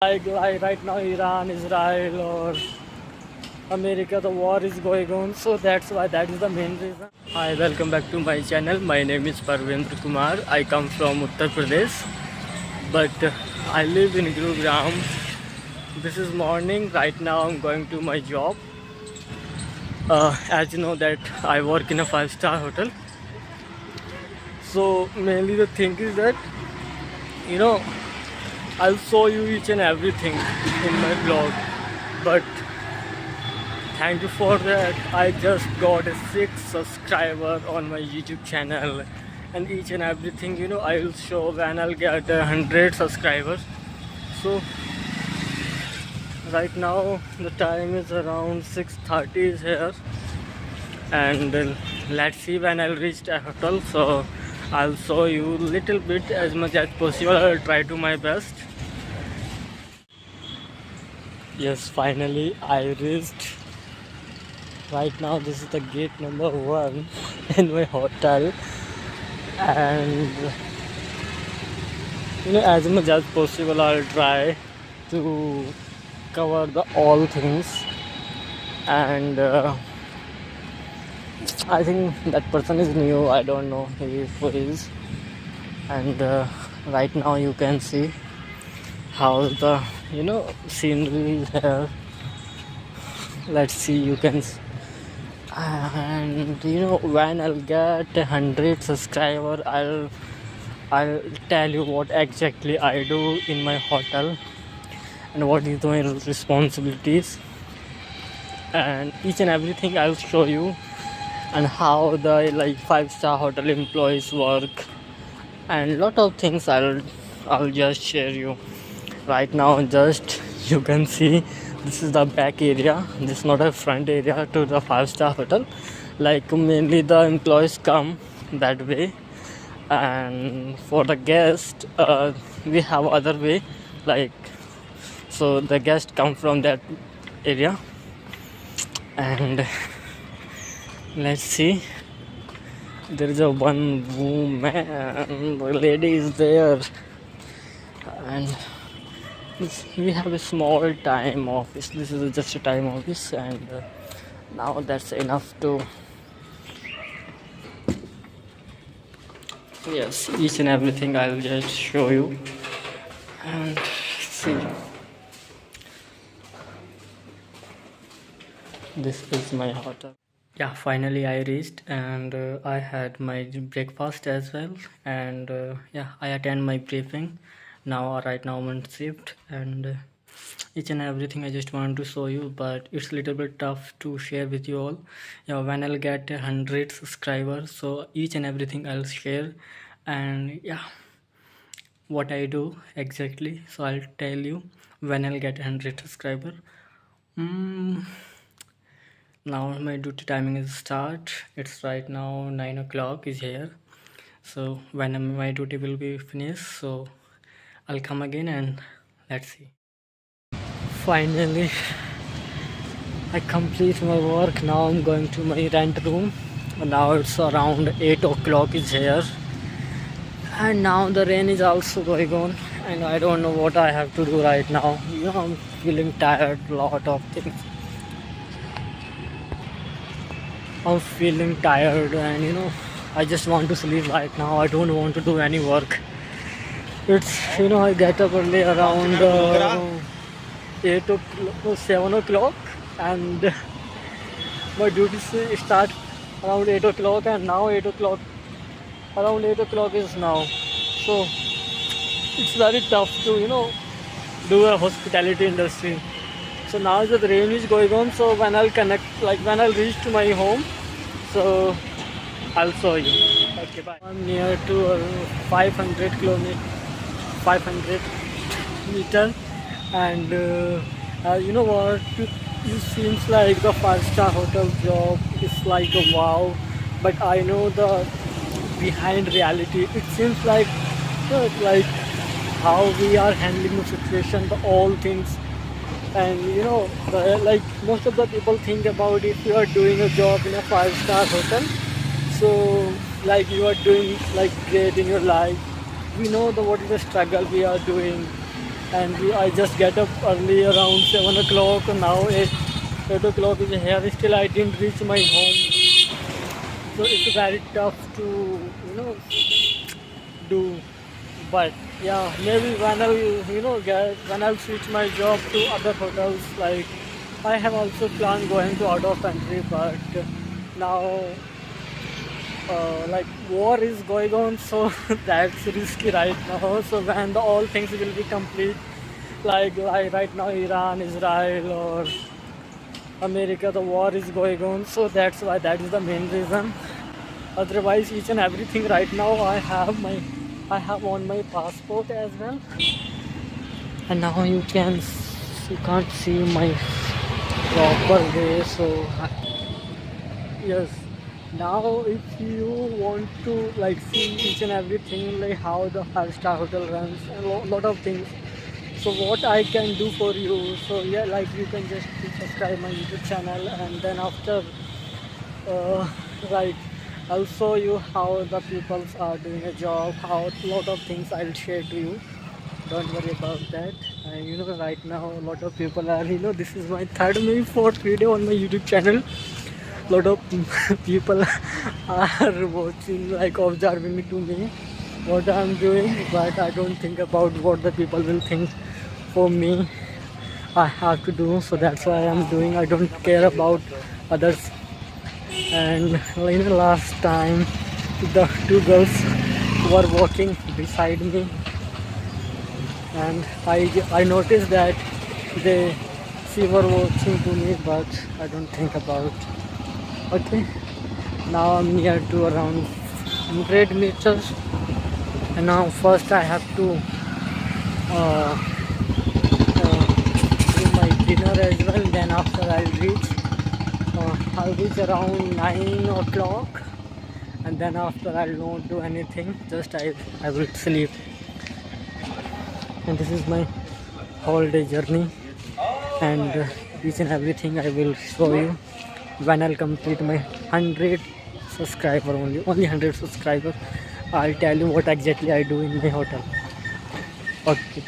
Like right now, Iran, Israel, or America, the war is going on, so that's why that is the main reason. Hi, welcome back to my channel. My name is Parvendra Kumar. I come from Uttar Pradesh, but I live in Gurugram. This is morning. Right now, I'm going to my job. As you know that I work in a five-star hotel. So mainly the thing is that you know I'll show you each and everything in my blog, but thank you for that. I just got a 6 subscriber on my YouTube channel, and each and everything I will show when I'll get 100 subscribers. So right now the time is around 6:30 is here, and let's see when I'll reach the hotel. So I'll show you little bit as much as possible. I'll try to my best. Yes, finally I reached. Right now this is the gate number 1 in my hotel, and as much as possible I'll try to cover the all things. And I think that person is new. I don't know who is. And right now you can see how the scenery is here. Let's see, you can and when I'll get 100 subscriber, I'll tell you what exactly I do in my hotel and what is my responsibilities, and each and everything I'll show you, and how the five-star hotel employees work, and lot of things I'll just share you. Right now just you can see this is the back area. This is not a front area to the five-star hotel. Like mainly the employees come that way, and for the guest we have other way, like so the guests come from that area. And let's see, there is a one woman, the lady is there, and we have a small time office. This is just a time office, and now that's enough to yes, each and everything I'll just show you. And see, this is my hotel. Yeah, finally I reached, and I had my breakfast as well, and yeah, I attend my briefing now. Right now I'm on shift, and each and everything I just want to show you, but it's a little bit tough to share with you all. Yeah, when I'll get 100 subscribers, so each and everything I'll share, and yeah, what I do exactly, so I'll tell you when I'll get 100 subscriber. Now my duty timing is start. It's right now 9 o'clock is here. So when my duty will be finished, so I'll come again and let's see. Finally I complete my work. Now I'm going to my rent room. Now it's around 8 o'clock is here, and now the rain is also going on, and I don't know what I have to do right now. I'm feeling tired, lot of things. I'm feeling tired, and I just want to sleep right now. I don't want to do any work. It's I get up early around 7 o'clock, and my duty start around 8 o'clock, and now 8 o'clock, around 8 o'clock is now. So it's very tough to do a hospitality industry. So now the rain is going on, so when I'll when I'll reach to my home, so I'll show you. Okay, bye. I'm near to 500 meter, and you know what? It seems like the five-star hotel job is like a wow, but I know the behind reality. It seems like how we are handling the situation, all things. And most of the people think about if you are doing a job in a five-star hotel, so you are doing great in your life. We know what is the struggle we are doing, and I just get up early around 7 o'clock. Now 8 o'clock is here. Still I didn't reach my home. So it's very tough to, do. But yeah, maybe when when I'll switch my job to other hotels, like I have also planned going to out of country, but now like war is going on, so that's risky right now. So when all things will be complete, like right now Iran, Israel, or America, the war is going on, so that's why, that is the main reason. Otherwise, each and everything right now I have on my passport as well. And now you can't see my proper way. So yes, now if you want to like see each and everything, like how the 5-star hotel runs and lot of things, so what I can do for you, so yeah, like you can just subscribe my YouTube channel, and then after uh, right, I'll show you how the people are doing a job, how lot of things I'll share to you. Don't worry about that. And right now a lot of people are, this is my third, maybe fourth video on my YouTube channel. Lot of people are watching, like observing to me what I'm doing, but I don't think about what the people will think. For me, I have to do, so that's why I'm doing. I don't care about others. And last time the two girls were walking beside me, and I noticed that she were watching to me, but I don't think about. Okay, now I'm near to around 100 meters, and now first I have to uh, do my dinner as well. Then after I'll reach around 9 o'clock, and then after I'll not do anything, just I will sleep. And this is my whole day journey, and each and everything I will show you when I'll complete my 100 subscriber. Only 100 subscribers, I'll tell you what exactly I do in my hotel. Okay.